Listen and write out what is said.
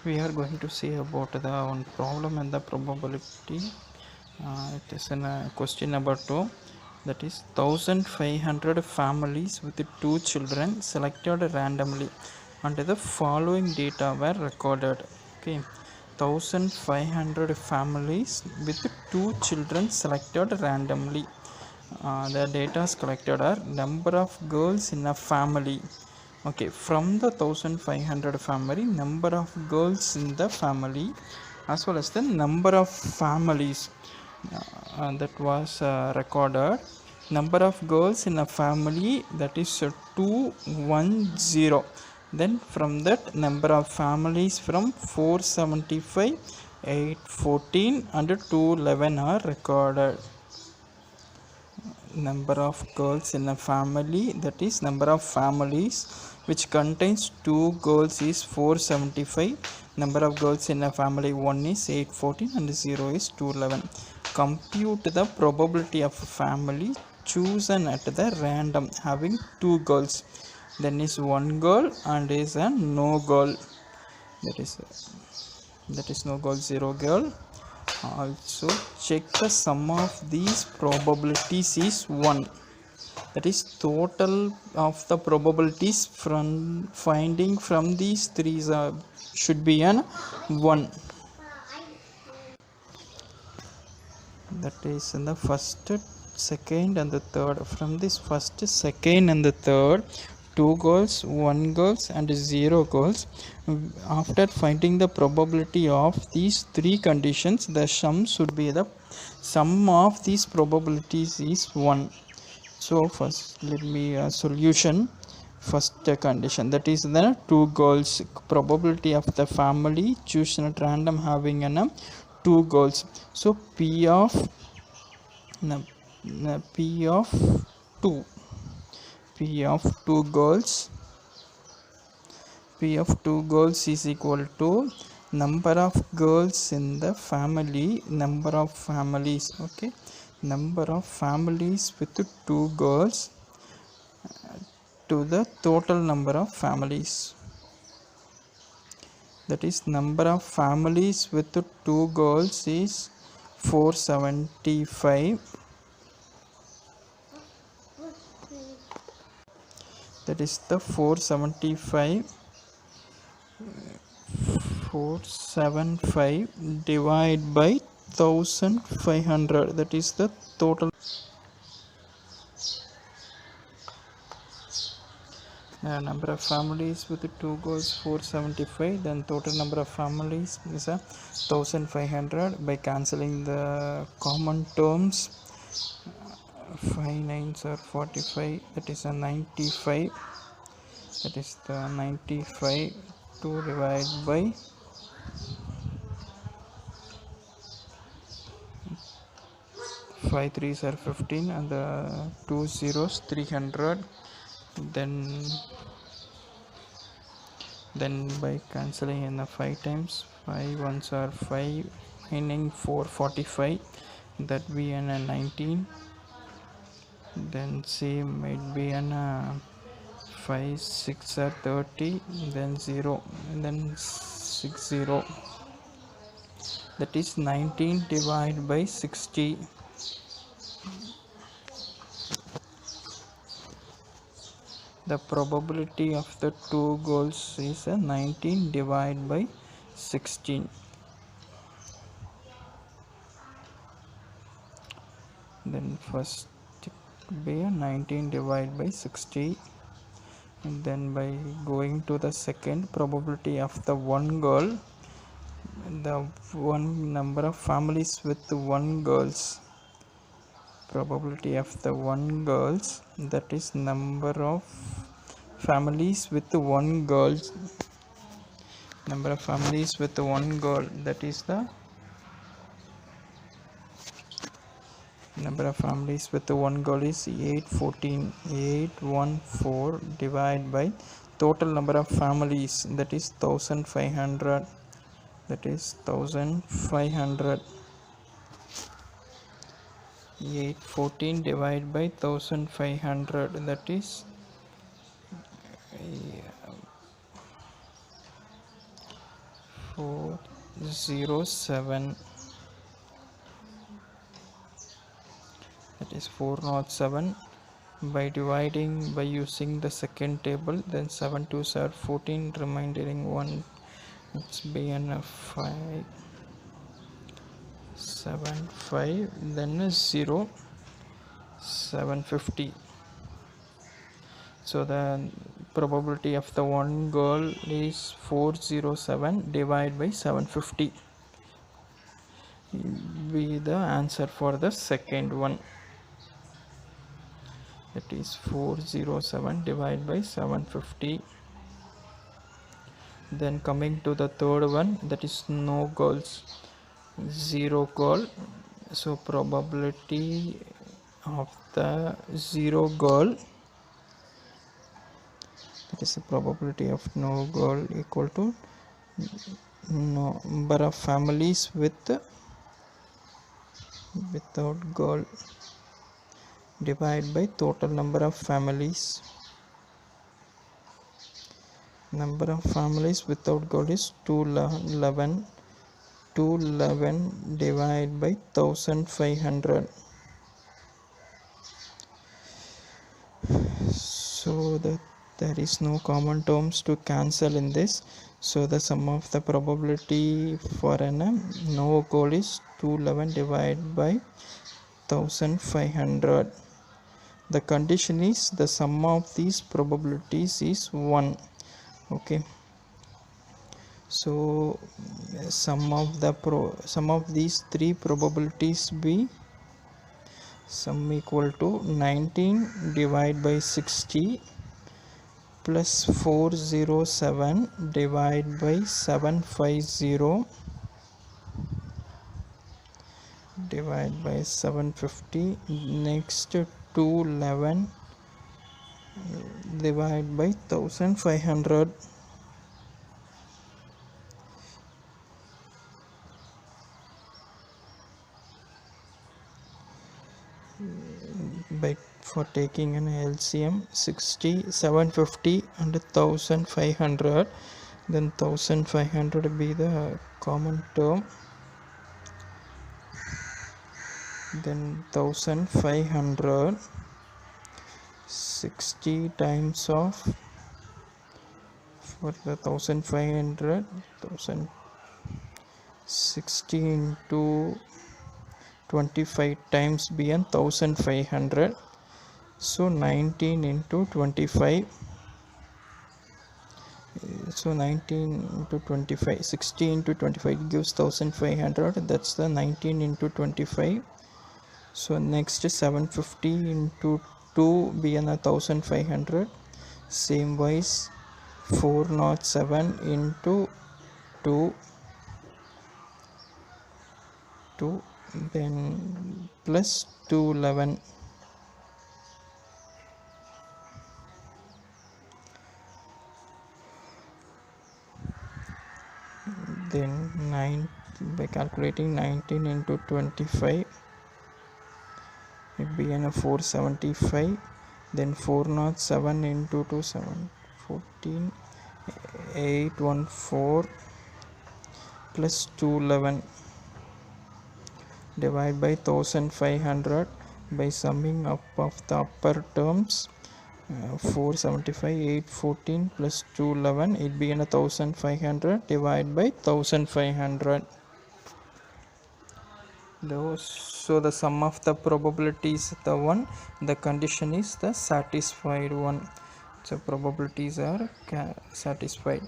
We are going to see about the one problem and the probability. It is in question number 2, that is 1500 families with 2 children selected randomly and the following data were recorded. Okay, 1500 families with 2 children selected randomly. The data collected are number of girls in a family. Okay, from the 1500 family, number of girls in the family as well as the number of families that was recorded. Number of girls in a family, that is 210. Then from that, number of families from 475, 814 and 211 are recorded. Number of girls in a family, that is number of families which contains 2 girls is 475. Number of girls in a family 1 is 814 and 0 is 211. Compute the probability of a family chosen at the random having 2 girls. Then is 1 girl and is a no girl, that is no girl, 0 girl. Also check the sum of these probabilities is 1. That is total of the probabilities from finding from these three should be an 1. That is in the first, second and the third. From this first, second and the third, 2 girls, 1 girls and 0 girls. After finding the probability of these three conditions, the sum should be the sum of these probabilities is 1. So first let me solution. First condition, that is the 2 girls, probability of the family chosen at random having an 2 girls. So p of 2, p of 2 girls, p of 2 girls is equal to number of girls in the family, number of families. Okay, number of families with 2 girls to the total number of families. That is number of families with 2 girls is 475. That is the 475 divided by 1500. That is the total. Number of families with 2 girls 475, then total number of families is 1500. By cancelling the common terms, 5 nines are 45, that is a 95. That is the 95 to divide by 5 threes are 15 and the 2 zeros 300. Then by cancelling in the 5 times, 5 ones are 5, 9 4 45, that be an 19. Then C might be an 5 6 are 30, then 0 and then 60. That is 19 divided by 60. The probability of the 2 girls is 19 divided by 16. Then first be 19 divided by 60. And then by going to the second, probability of the 1 girl, the one number of families with 1 girls, probability of the 1 girls, that is number of families with 1 girl, number of families with 1 girl, that is the number of families with 1 girl is 814 divided by total number of families, that is 1500. That is 1500. 814 divided by 1500, that is 407, that is 407, by dividing by using the second table, then 7 2s are 14, remaining 1, it's bn of 5 7 5, then a 0 750. So the probability of the one girl is 407 divided by 750 be the answer for the second one. That is 407 divided by 750. Then coming to the third one, that is no girls, 0 girl. So probability of the 0 girl, that is the probability of no girl, equal to number of families without girl divided by total number of families. Number of families without girl is 211. 211 divided by 1500. So that there is no common terms to cancel in this. So the sum of the probability for an no goal is 211 divided by 1500. The condition is the sum of these probabilities is 1. Okay. So sum of these three probabilities be sum equal to 19 divided by 60 plus 407 divided by 750 divided by 750. Next 211 divided by 1500. By for taking an LCM 60, 750 and 1500, then 1500 be the common term, then 1500 60 times of for the 1500 1060 into 25 times bn 1500. So 19 into 25, so 19 into 25, 60 into 25 gives 1500. That's the 19 into 25. So next 750 into 2 bn 1500. Same wise 407 into 2 then plus 211. Then 9 by calculating 19 into 25, it be in a 475. Then 407 into 2 7 14 814 plus 211 divided by 1500 by summing up of the upper terms. 475 814 plus 211, it be in a 1500 divided by 1500. So the sum of the probabilities is the one, the condition is the satisfied one. So probabilities are satisfied.